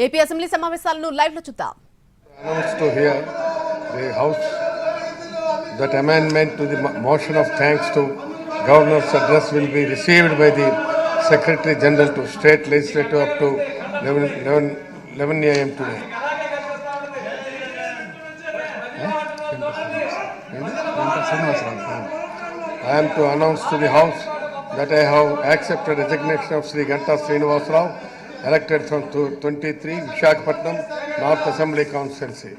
AP assembly సమావేశాలను live లో చూద్దాం. Announced to hear the House that amendment to the motion of thanks to Governor's address will be received by the Secretary General to State Legislature up to 11 a.m. today. I am to announce to the House that I have accepted resignation of Sri Ganta Srinivas Rao, elected from 23 Visakhapatnam North Assembly Constituency.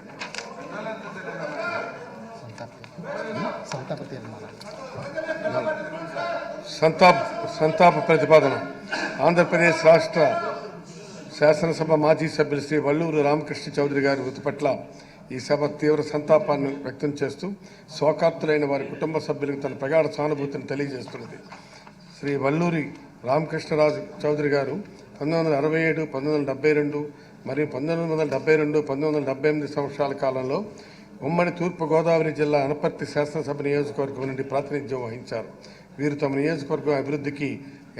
సంతాప ప్రతిపాదన. ఆంధ్రప్రదేశ్ రాష్ట్ర శాసనసభ మాజీ సభ్యులు శ్రీ వల్లూరు రామకృష్ణ చౌదరి గారి మృతి పట్ల ఈ సభ తీవ్ర సంతాపాన్ని వ్యక్తం చేస్తూ శోకార్తులైన వారి కుటుంబ సభ్యులకు తన ప్రగాఢ సానుభూతిని తెలియజేస్తున్నది. శ్రీ వల్లూరి రామకృష్ణరాజు చౌదరి గారు 1967, 1972 మరియు 1972, 1978 సంవత్సరాల కాలంలో ఉమ్మడి తూర్పుగోదావరి జిల్లా అనపర్తి శాసనసభ నియోజకవర్గం నుండి ప్రాతినిధ్యం వహించారు. వీరు తమ నియోజకవర్గం అభివృద్ధికి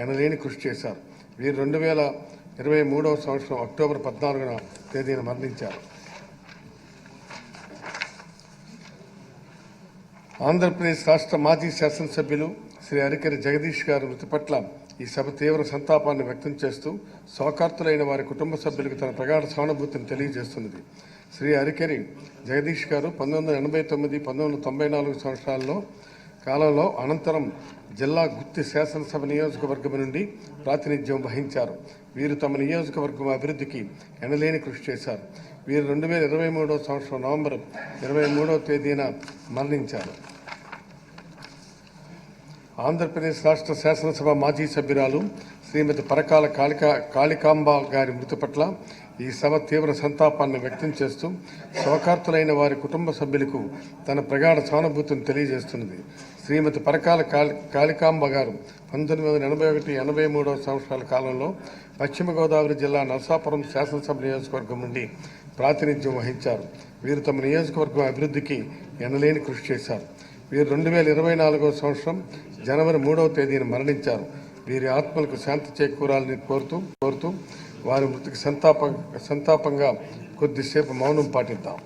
ఎనలేని కృషి చేశారు. వీరు 2023 సంవత్సరం అక్టోబర్ 14వ తేదీన మరణించారు. ఆంధ్రప్రదేశ్ రాష్ట్ర మాజీ శాసనసభ్యులు శ్రీ అరికెరి జగదీష్ గారి మృతి పట్ల ఈ సభ తీవ్ర సంతాపాన్ని వ్యక్తం చేస్తూ శోకార్తులైన వారి కుటుంబ సభ్యులకు తన ప్రగాఢ సానుభూతిని తెలియజేస్తున్నది. శ్రీ అరికెరి జగదీష్ గారు 1989, 1994 సంవత్సరాల్లో కాలంలో అనంతరం జిల్లా గుత్తి శాసనసభ నియోజకవర్గం నుండి ప్రాతినిధ్యం వహించారు. వీరు తమ నియోజకవర్గం అభివృద్ధికి ఎనలేని కృషి చేశారు. వీరు 2023 సంవత్సరం నవంబర్ 23వ తేదీన మరణించారు. ఆంధ్రప్రదేశ్ రాష్ట్ర శాసనసభ మాజీ సభ్యురాలు శ్రీమతి పరకాల కాళికాంబ గారి మృతి పట్ల ఈ సభ తీవ్ర సంతాపాన్ని వ్యక్తం చేస్తూ శోకార్తులైన వారి కుటుంబ సభ్యులకు తన ప్రగాఢ సానుభూతిని తెలియజేస్తున్నది. శ్రీమతి పరకాల కాళికాంబ గారు 1981, 83 సంవత్సరాల కాలంలో పశ్చిమ గోదావరి జిల్లా నరసాపురం శాసనసభ నియోజకవర్గం నుండి ప్రాతినిధ్యం వహించారు. వీరు తమ నియోజకవర్గం అభివృద్ధికి ఎనలేని కృషి చేశారు. వీరు 2024 సంవత్సరం జనవరి 3వ తేదీన మరణించారు. వీరి ఆత్మలకు శాంతి చేకూరాలని కోరుతూ వారి మృతికి సంతాపంగా కొద్దిసేపు మౌనం పాటిద్దాం.